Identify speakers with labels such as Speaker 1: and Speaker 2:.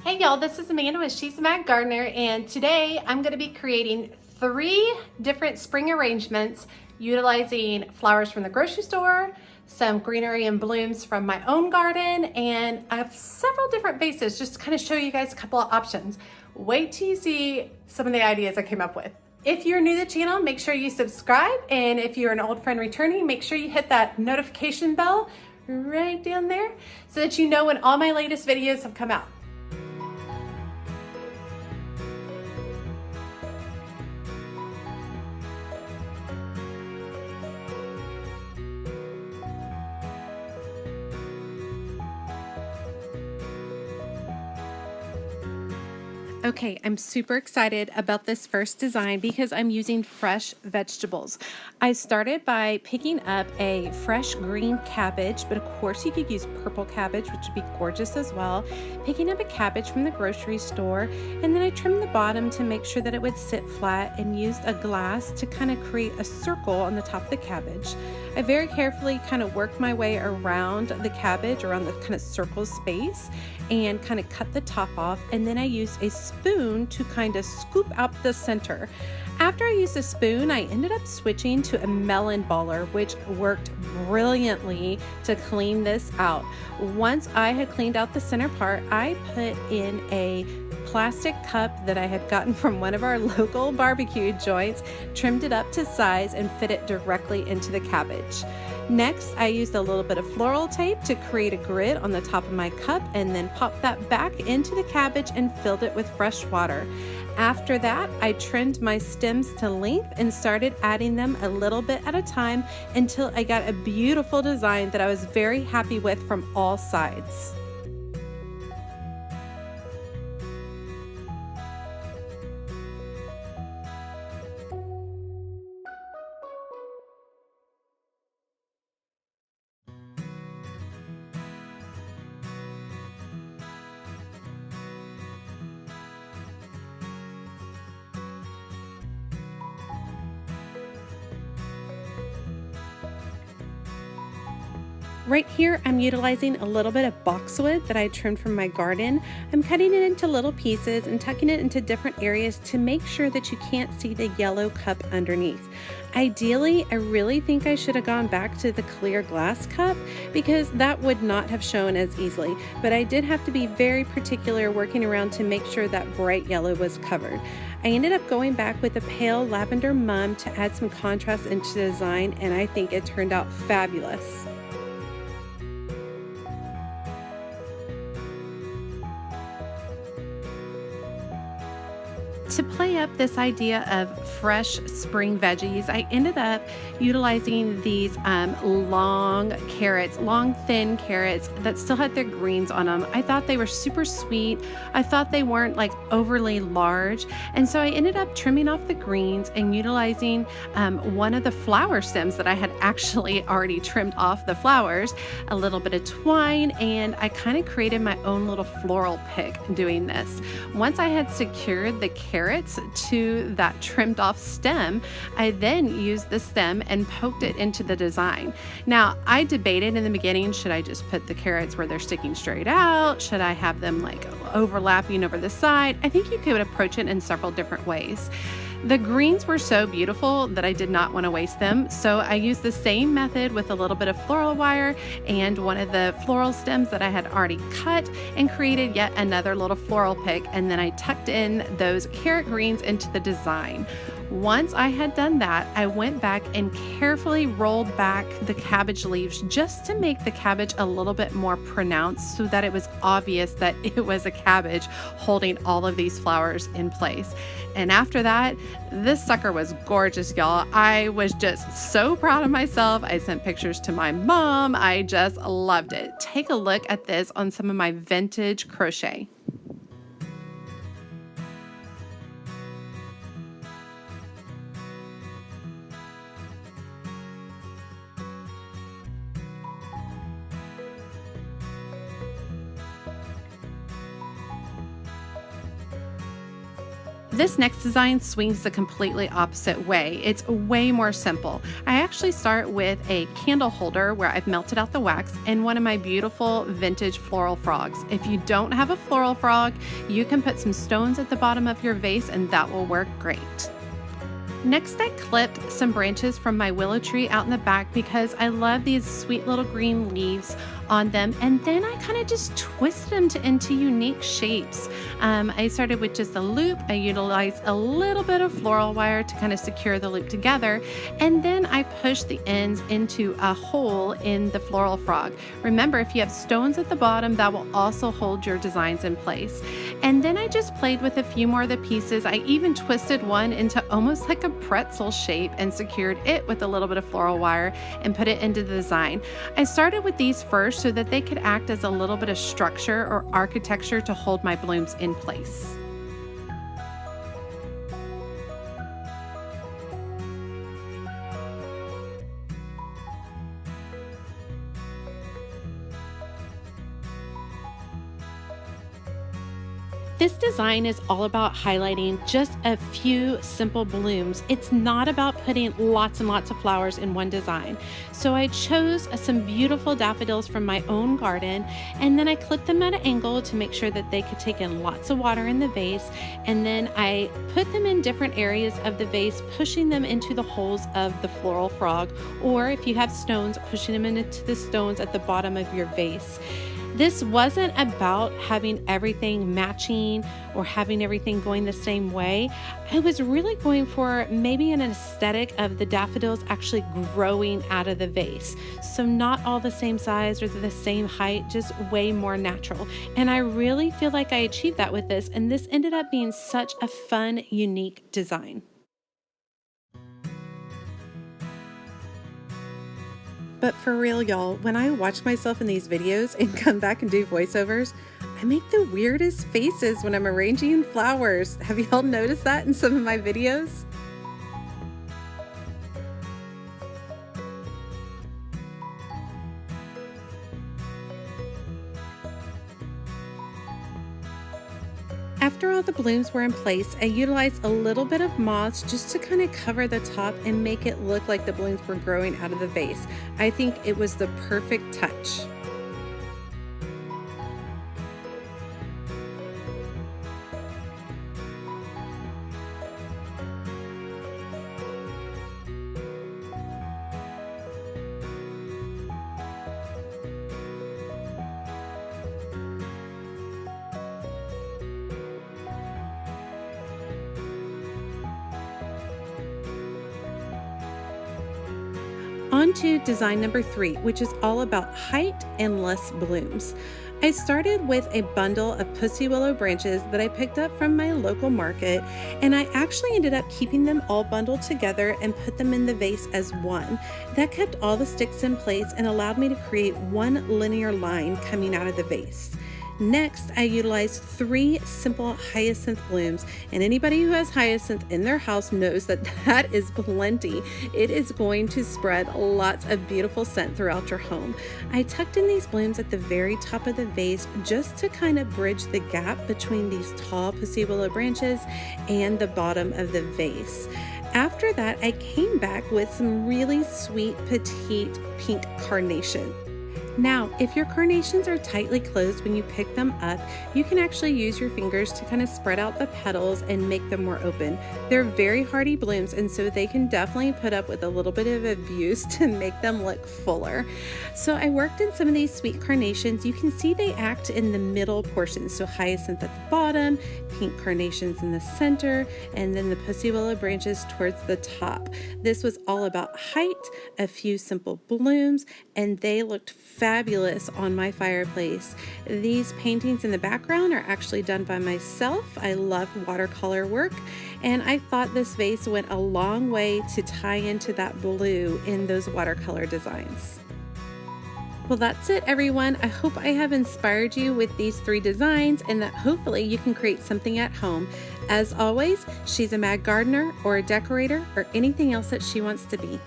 Speaker 1: Hey y'all, this is Amanda with She's a Mad Gardener, and today I'm going to be creating 3 different spring arrangements utilizing flowers from the grocery store, some greenery and blooms from my own garden, and I have several different vases just to kind of show you guys a couple of options. Wait till you see some of the ideas I came up with. If you're new to the channel, make sure you subscribe, and if you're an old friend returning, make sure you hit that notification bell right down there so that you know when all my latest videos have come out. Okay, I'm super excited about this first design because I'm using fresh vegetables. I started by picking up a fresh green cabbage, but of course you could use purple cabbage, which would be gorgeous as well. Picking up a cabbage from the grocery store, and then I trimmed the bottom to make sure that it would sit flat and used a glass to kind of create a circle on the top of the cabbage. I very carefully kind of worked my way around the cabbage, around the kind of circle space, and kind of cut the top off, and then I used a spoon to kind of scoop out the center. After I used a spoon, I ended up switching to a melon baller, which worked brilliantly to clean this out. Once I had cleaned out the center part, I put in a plastic cup that I had gotten from one of our local barbecue joints, trimmed it up to size, and fit it directly into the cabbage. Next, I used a little bit of floral tape to create a grid on the top of my cup, and then popped that back into the cabbage and filled it with fresh water. After that, I trimmed my stems to length and started adding them a little bit at a time until I got a beautiful design that I was very happy with from all sides. Right here, I'm utilizing a little bit of boxwood that I trimmed from my garden. I'm cutting it into little pieces and tucking it into different areas to make sure that you can't see the yellow cup underneath. Ideally, I really think I should have gone back to the clear glass cup because that would not have shown as easily, but I did have to be very particular working around to make sure that bright yellow was covered. I ended up going back with a pale lavender mum to add some contrast into the design, and I think it turned out fabulous. To play up this idea of fresh spring veggies, I ended up utilizing these long thin carrots that still had their greens on them. I thought they were super sweet. I thought they weren't like overly large. And so I ended up trimming off the greens and utilizing one of the flower stems that I had actually already trimmed off the flowers, a little bit of twine, and I kind of created my own little floral pick doing this. Once I had secured the carrots to that trimmed off stem, I then used the stem and poked it into the design. Now, I debated in the beginning, should I just put the carrots where they're sticking straight out? Should I have them like overlapping over the side? I think you could approach it in several different ways. The greens were so beautiful that I did not want to waste them, so I used the same method with a little bit of floral wire and one of the floral stems that I had already cut and created yet another little floral pick, and then I tucked in those carrot greens into the design. Once I had done that, I went back and carefully rolled back the cabbage leaves just to make the cabbage a little bit more pronounced so that it was obvious that it was a cabbage holding all of these flowers in place. And after that, this sucker was gorgeous, y'all. I was just so proud of myself. I sent pictures to my mom. I just loved it. Take a look at this on some of my vintage crochet. This next design swings the completely opposite way. It's way more simple. I actually start with a candle holder where I've melted out the wax and one of my beautiful vintage floral frogs. If you don't have a floral frog, you can put some stones at the bottom of your vase and that will work great. Next, I clipped some branches from my willow tree out in the back because I love these sweet little green leaves on them, and then I kind of just twisted them into unique shapes. I started with just a loop. I utilized a little bit of floral wire to kind of secure the loop together, and then I pushed the ends into a hole in the floral frog. Remember, if you have stones at the bottom, that will also hold your designs in place. And then I just played with a few more of the pieces. I even twisted one into almost like a pretzel shape and secured it with a little bit of floral wire and put it into the design. I started with these first so that they could act as a little bit of structure or architecture to hold my blooms in place. This design is all about highlighting just a few simple blooms. It's not about putting lots and lots of flowers in one design. So I chose some beautiful daffodils from my own garden, and then I clipped them at an angle to make sure that they could take in lots of water in the vase. And then I put them in different areas of the vase, pushing them into the holes of the floral frog, or if you have stones, pushing them into the stones at the bottom of your vase. This wasn't about having everything matching or having everything going the same way. I was really going for maybe an aesthetic of the daffodils actually growing out of the vase. So not all the same size or the same height, just way more natural. And I really feel like I achieved that with this, and this ended up being such a fun, unique design. But for real, y'all, when I watch myself in these videos and come back and do voiceovers, I make the weirdest faces when I'm arranging flowers. Have y'all noticed that in some of my videos? After all the blooms were in place, I utilized a little bit of moss just to kind of cover the top and make it look like the blooms were growing out of the vase. I think it was the perfect touch. On to design number 3, which is all about height and less blooms. I started with a bundle of pussy willow branches that I picked up from my local market, and I actually ended up keeping them all bundled together and put them in the vase as one. That kept all the sticks in place and allowed me to create one linear line coming out of the vase. Next, I utilized 3 simple hyacinth blooms, and anybody who has hyacinth in their house knows that that is plenty. It is going to spread lots of beautiful scent throughout your home. I tucked in these blooms at the very top of the vase just to kind of bridge the gap between these tall pussy willow branches and the bottom of the vase. After that, I came back with some really sweet petite pink carnation. Now, if your carnations are tightly closed when you pick them up, you can actually use your fingers to kind of spread out the petals and make them more open. They're very hardy blooms, and so they can definitely put up with a little bit of abuse to make them look fuller. So I worked in some of these sweet carnations. You can see they act in the middle portions. So hyacinth at the bottom, pink carnations in the center, and then the pussy willow branches towards the top. This was all about height, a few simple blooms, and they looked fabulous on my fireplace. These paintings in the background are actually done by myself. I love watercolor work, and I thought this vase went a long way to tie into that blue in those watercolor designs. Well, that's it, everyone. I hope I have inspired you with these 3 designs and that hopefully you can create something at home. As always, she's a mad gardener or a decorator or anything else that she wants to be.